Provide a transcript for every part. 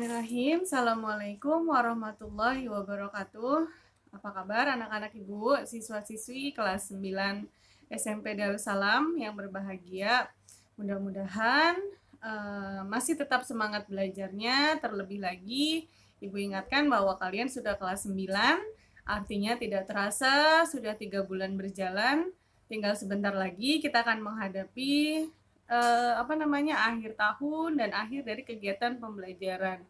Bismillahirrahmanirrahim. Assalamualaikum warahmatullahi wabarakatuh. Apa kabar anak-anak ibu, siswa-siswi kelas 9 SMP Darussalam yang berbahagia. Mudah-mudahan masih tetap semangat belajarnya. Terlebih lagi, ibu ingatkan bahwa kalian sudah kelas 9, artinya tidak terasa sudah 3 bulan berjalan. Tinggal sebentar lagi kita akan menghadapi akhir tahun dan akhir dari kegiatan pembelajaran.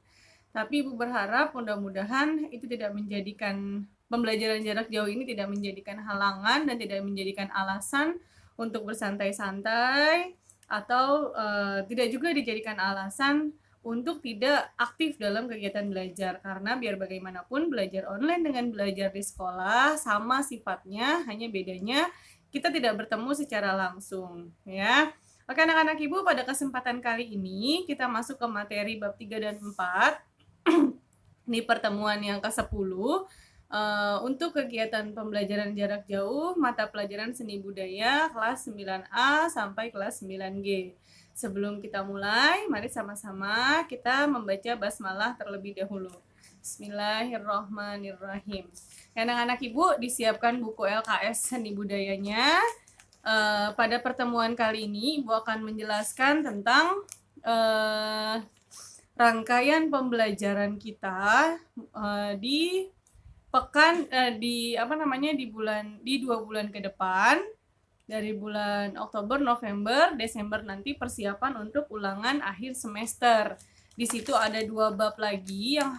Tapi ibu berharap mudah-mudahan itu tidak menjadikan pembelajaran jarak jauh ini tidak menjadikan halangan dan tidak menjadikan alasan untuk bersantai-santai atau tidak juga dijadikan alasan untuk tidak aktif dalam kegiatan belajar, karena biar bagaimanapun belajar online dengan belajar di sekolah sama sifatnya, hanya bedanya kita tidak bertemu secara langsung, ya. Oke anak-anak ibu, pada kesempatan kali ini kita masuk ke materi bab 3 dan 4 di pertemuan yang ke-10 untuk kegiatan pembelajaran jarak jauh mata pelajaran seni budaya kelas 9A sampai kelas 9G. Sebelum kita mulai, mari sama-sama kita membaca basmalah terlebih dahulu. Bismillahirrahmanirrahim. Anak-anak ibu disiapkan buku LKS seni budayanya. Pada pertemuan kali ini Ibu akan menjelaskan tentang rangkaian pembelajaran kita di dua bulan ke depan, dari bulan Oktober, November, Desember nanti persiapan untuk ulangan akhir semester. Di situ ada 2 bab lagi yang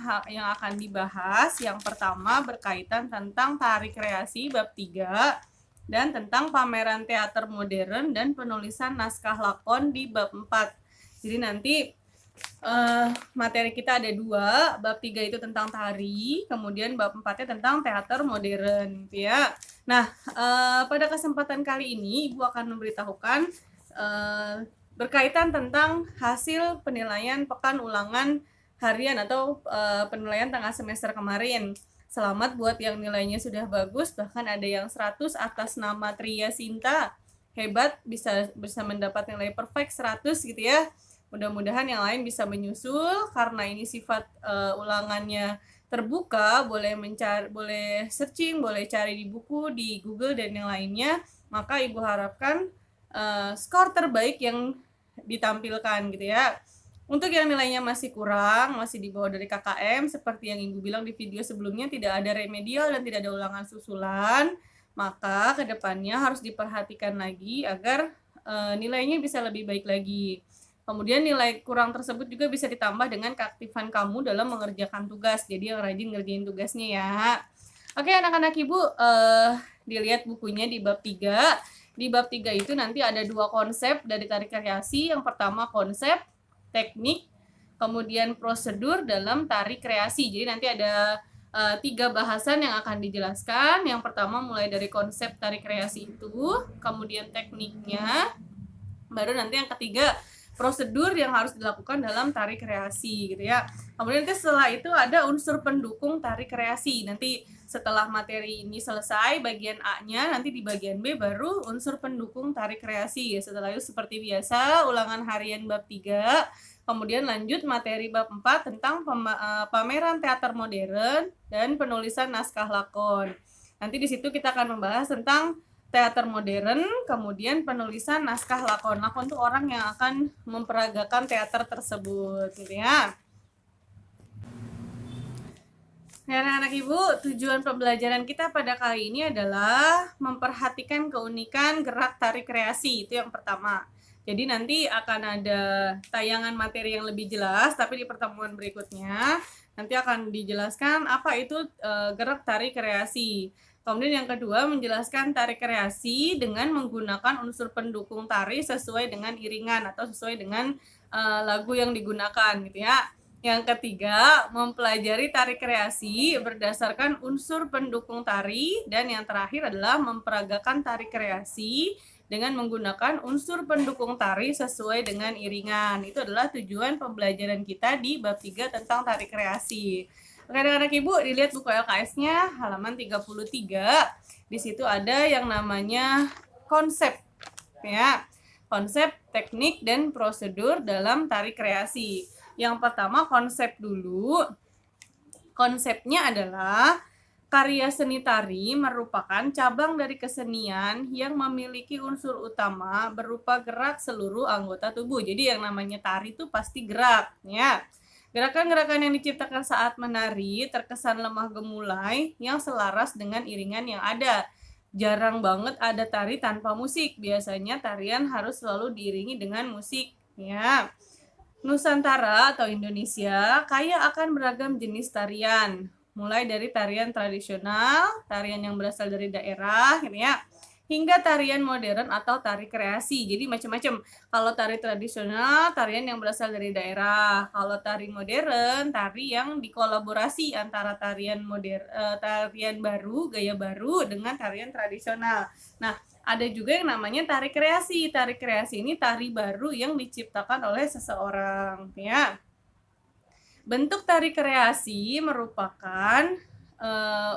akan dibahas. Yang pertama berkaitan tentang tari kreasi bab 3 dan tentang pameran teater modern dan penulisan naskah lakon di bab 4. Jadi nanti materi kita ada 2, bab 3 itu tentang tari, kemudian bab 4-nya tentang teater modern, gitu ya. Nah, pada kesempatan kali ini Ibu akan memberitahukan berkaitan tentang hasil penilaian pekan ulangan harian atau penilaian tengah semester kemarin. Selamat buat yang nilainya sudah bagus, bahkan ada yang 100 atas nama Tria Sinta. Hebat, bisa mendapat nilai perfect 100 gitu ya. Mudah-mudahan yang lain bisa menyusul, karena ini sifat ulangannya terbuka, boleh searching, boleh cari di buku, di Google dan yang lainnya. Maka Ibu harapkan skor terbaik yang ditampilkan gitu ya. Untuk yang nilainya masih kurang, masih di bawah dari KKM, seperti yang Ibu bilang di video sebelumnya, tidak ada remedial dan tidak ada ulangan susulan, maka kedepannya harus diperhatikan lagi agar nilainya bisa lebih baik lagi. Kemudian nilai kurang tersebut juga bisa ditambah dengan keaktifan kamu dalam mengerjakan tugas, jadi yang rajin ngerjain tugasnya ya. Oke anak-anak Ibu, dilihat bukunya di bab 3. Di bab 3 itu nanti ada 2 konsep dari tari kreasi. Yang pertama konsep teknik, kemudian prosedur dalam tari kreasi. Jadi nanti ada 3 bahasan yang akan dijelaskan. Yang pertama mulai dari konsep tari kreasi itu, kemudian tekniknya, baru nanti yang ketiga prosedur yang harus dilakukan dalam tari kreasi gitu ya. Kemudian nanti setelah itu ada unsur pendukung tari kreasi. Nanti setelah materi ini selesai bagian A-nya, nanti di bagian B baru unsur pendukung tari kreasi. Setelah itu seperti biasa ulangan harian bab 3, kemudian lanjut materi bab 4 tentang pameran teater modern dan penulisan naskah lakon. Nanti di situ kita akan membahas tentang teater modern, kemudian penulisan naskah lakon. Lakon itu orang yang akan memperagakan teater tersebut gitu ya. Anak-anak Ibu, tujuan pembelajaran kita pada kali ini adalah memperhatikan keunikan gerak tari kreasi, itu yang pertama. Jadi nanti akan ada tayangan materi yang lebih jelas, tapi di pertemuan berikutnya nanti akan dijelaskan apa itu gerak tari kreasi. Kemudian yang kedua menjelaskan tari kreasi dengan menggunakan unsur pendukung tari sesuai dengan iringan atau sesuai dengan lagu yang digunakan gitu ya. Yang ketiga, mempelajari tari kreasi berdasarkan unsur pendukung tari. Dan yang terakhir adalah memperagakan tari kreasi dengan menggunakan unsur pendukung tari sesuai dengan iringan. Itu adalah tujuan pembelajaran kita di bab 3 tentang tari kreasi. Oke anak-anak Ibu, dilihat buku LKS-nya halaman 33. Di situ ada yang namanya konsep ya. Konsep, teknik, dan prosedur dalam tari kreasi. Yang pertama konsep dulu. Konsepnya adalah karya seni tari merupakan cabang dari kesenian yang memiliki unsur utama berupa gerak seluruh anggota tubuh. Jadi yang namanya tari itu pasti gerak, ya. Gerakan-gerakan yang diciptakan saat menari terkesan lemah gemulai yang selaras dengan iringan yang ada. Jarang banget ada tari tanpa musik. Biasanya tarian harus selalu diiringi dengan musik, ya. Nusantara atau Indonesia kaya akan beragam jenis tarian, mulai dari tarian tradisional, tarian yang berasal dari daerah, gitu ya, hingga tarian modern atau tari kreasi. Jadi macam-macam. Kalau tari tradisional, tarian yang berasal dari daerah. Kalau tari modern, tari yang dikolaborasi antara tarian baru, gaya baru dengan tarian tradisional. Nah, ada juga yang namanya tari kreasi. Tari kreasi ini tari baru yang diciptakan oleh seseorang, ya. Bentuk tari kreasi merupakan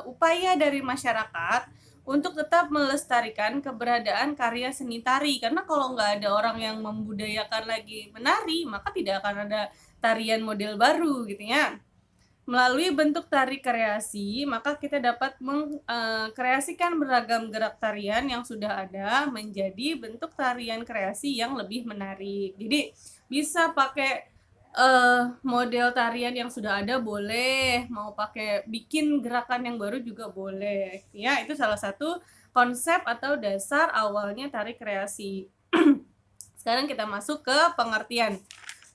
upaya dari masyarakat untuk tetap melestarikan keberadaan karya seni tari. Karena kalau nggak ada orang yang membudayakan lagi menari, maka tidak akan ada tarian model baru, gitu ya. Melalui bentuk tari kreasi, maka kita dapat mengkreasikan beragam gerak tarian yang sudah ada menjadi bentuk tarian kreasi yang lebih menarik. Jadi bisa pakai model tarian yang sudah ada boleh, mau pakai bikin gerakan yang baru juga boleh. Ya, itu salah satu konsep atau dasar awalnya tari kreasi. Sekarang kita masuk ke pengertian.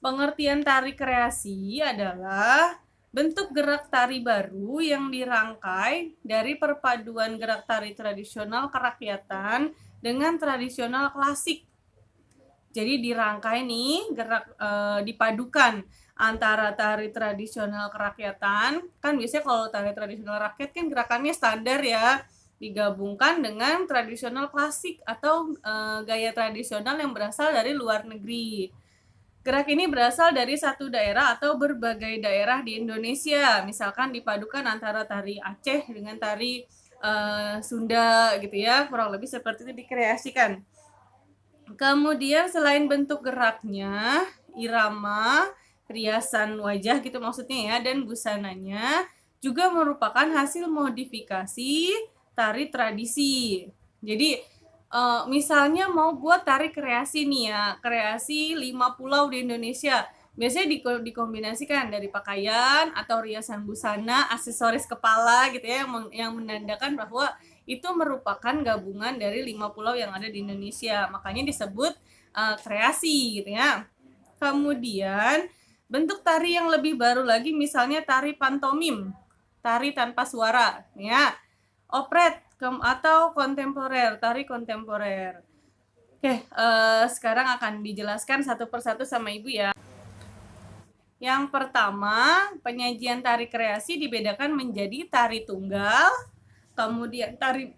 Pengertian tari kreasi adalah bentuk gerak tari baru yang dirangkai dari perpaduan gerak tari tradisional kerakyatan dengan tradisional klasik. Jadi dirangkai nih gerak dipadukan antara tari tradisional kerakyatan, kan biasanya kalau tari tradisional rakyat kan gerakannya standar ya, digabungkan dengan tradisional klasik atau gaya tradisional yang berasal dari luar negeri. Gerak ini berasal dari satu daerah atau berbagai daerah di Indonesia. Misalkan dipadukan antara tari Aceh dengan tari Sunda gitu ya, kurang lebih seperti itu dikreasikan. Kemudian selain bentuk geraknya, irama, riasan wajah gitu maksudnya ya, dan busananya juga merupakan hasil modifikasi tari tradisi. Jadi misalnya mau buat tari kreasi nih ya, kreasi 5 pulau di Indonesia. Biasanya dikombinasikan dari pakaian atau riasan busana, aksesoris kepala gitu ya, yang menandakan bahwa itu merupakan gabungan dari 5 pulau yang ada di Indonesia. Makanya disebut kreasi gitu ya. Kemudian bentuk tari yang lebih baru lagi misalnya tari pantomim, tari tanpa suara ya. Operet atau kontemporer, tari kontemporer. Oke, sekarang akan dijelaskan satu persatu sama Ibu ya. Yang pertama, penyajian tari kreasi dibedakan menjadi tari tunggal, kemudian tari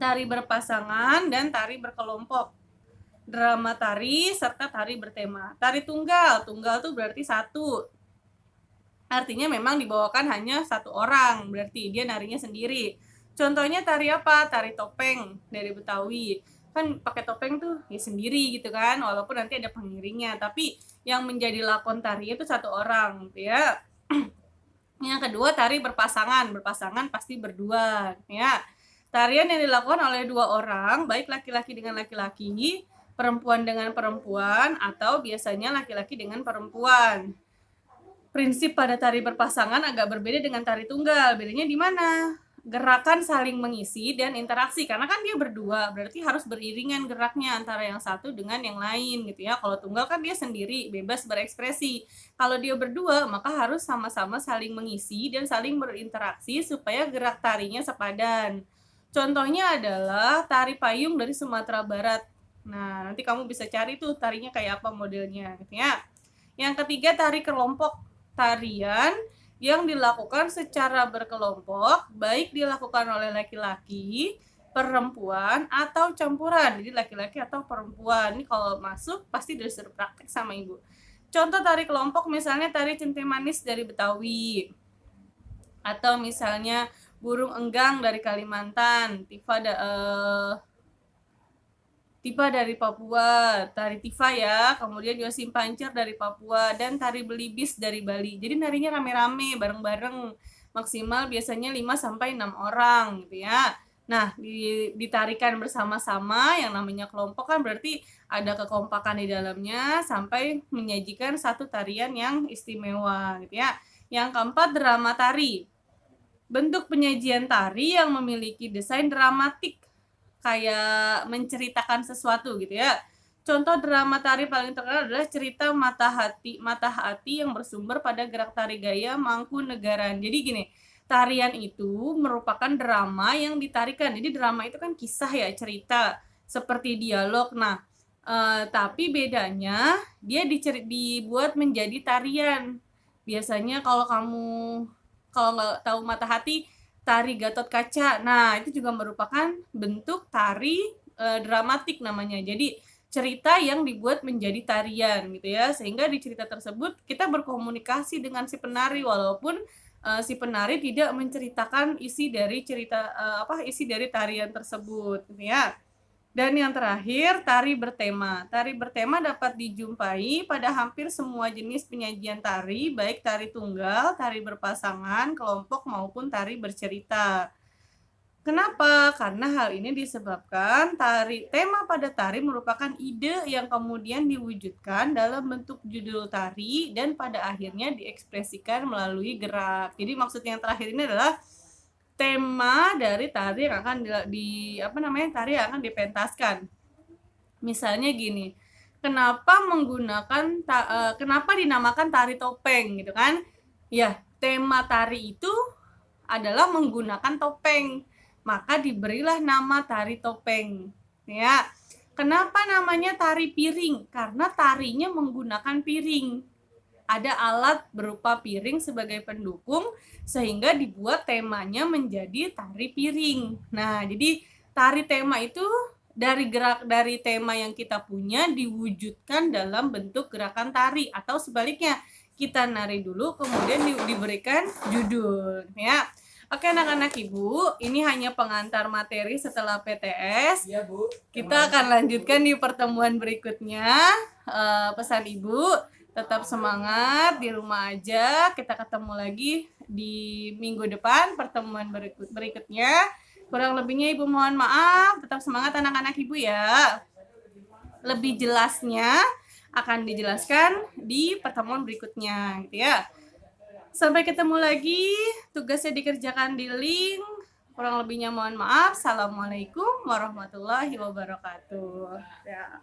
tari berpasangan, dan tari berkelompok. Drama tari serta tari bertema. Tari tunggal, tunggal tuh berarti satu. Artinya memang dibawakan hanya satu orang, berarti dia narinya sendiri. Contohnya tari apa? Tari topeng dari Betawi. Kan pakai topeng tuh ya sendiri gitu kan, walaupun nanti ada pengiringnya, tapi yang menjadi lakon tari itu satu orang gitu ya. Yang kedua tari berpasangan, berpasangan pasti berdua ya. Tarian yang dilakukan oleh dua orang, baik laki-laki dengan laki-laki, perempuan dengan perempuan, atau biasanya laki-laki dengan perempuan. Prinsip pada tari berpasangan agak berbeda dengan tari tunggal. Bedanya di mana? Gerakan saling mengisi dan interaksi, karena kan dia berdua, berarti harus beriringan geraknya antara yang satu dengan yang lain gitu ya. Kalau tunggal kan dia sendiri, bebas berekspresi. Kalau dia berdua, maka harus sama-sama saling mengisi dan saling berinteraksi supaya gerak tarinya sepadan. Contohnya adalah tari payung dari Sumatera Barat. Nah, nanti kamu bisa cari tuh tarinya kayak apa modelnya gitu ya. Yang ketiga tari kelompok, tarian yang dilakukan secara berkelompok, baik dilakukan oleh laki-laki, perempuan, atau campuran. Jadi laki-laki atau perempuan. Ini kalau masuk pasti disuruh praktek sama Ibu. Contoh tari kelompok misalnya tari Centai Manis dari Betawi. Atau misalnya Burung Enggang dari Kalimantan, Tipa dari Papua, tari Tifa ya, kemudian juga Simpancer dari Papua, dan tari Belibis dari Bali. Jadi narinya rame-rame, bareng-bareng, maksimal biasanya 5 sampai 6 orang gitu ya. Nah, ditarikan bersama-sama, yang namanya kelompok kan berarti ada kekompakan di dalamnya sampai menyajikan satu tarian yang istimewa gitu ya. Yang keempat, drama tari. Bentuk penyajian tari yang memiliki desain dramatik, kayak menceritakan sesuatu gitu ya. Contoh drama tari paling terkenal adalah cerita Mata Hati yang bersumber pada gerak tari gaya Mangkunegaran. Jadi gini, tarian itu merupakan drama yang ditarikan. Jadi drama itu kan kisah ya, cerita seperti dialog. Nah, tapi bedanya dia dibuat menjadi tarian. Biasanya kalau nggak tahu Mata Hati, tari Gatot Kaca. Nah, itu juga merupakan bentuk tari dramatik namanya. Jadi cerita yang dibuat menjadi tarian gitu ya. Sehingga di cerita tersebut kita berkomunikasi dengan si penari walaupun si penari tidak menceritakan isi dari isi dari tarian tersebut gitu ya. Dan yang terakhir, tari bertema. Tari bertema dapat dijumpai pada hampir semua jenis penyajian tari, baik tari tunggal, tari berpasangan, kelompok, maupun tari bercerita. Kenapa? Karena hal ini disebabkan tema pada tari merupakan ide yang kemudian diwujudkan dalam bentuk judul tari dan pada akhirnya diekspresikan melalui gerak. Jadi maksud yang terakhir ini adalah tema dari tari yang akan tari yang akan dipentaskan. Misalnya gini, kenapa dinamakan tari topeng gitu kan? Ya, tema tari itu adalah menggunakan topeng, maka diberilah nama tari topeng. Ya, kenapa namanya tari piring? Karena tarinya menggunakan piring. Ada alat berupa piring sebagai pendukung sehingga dibuat temanya menjadi tari piring. Nah, jadi tari tema itu dari tema yang kita punya diwujudkan dalam bentuk gerakan tari, atau sebaliknya kita nari dulu kemudian diberikan judul ya. Oke anak-anak Ibu, ini hanya pengantar materi setelah PTS. Iya, Bu. Kita akan lanjutkan di pertemuan berikutnya. Pesan Ibu, tetap semangat di rumah aja. Kita ketemu lagi di minggu depan pertemuan berikutnya. Kurang lebihnya Ibu mohon maaf. Tetap semangat anak-anak Ibu ya. Lebih jelasnya akan dijelaskan di pertemuan berikutnya gitu ya. Sampai ketemu lagi. Tugasnya dikerjakan di link. Kurang lebihnya mohon maaf. Assalamualaikum warahmatullahi wabarakatuh. Ya.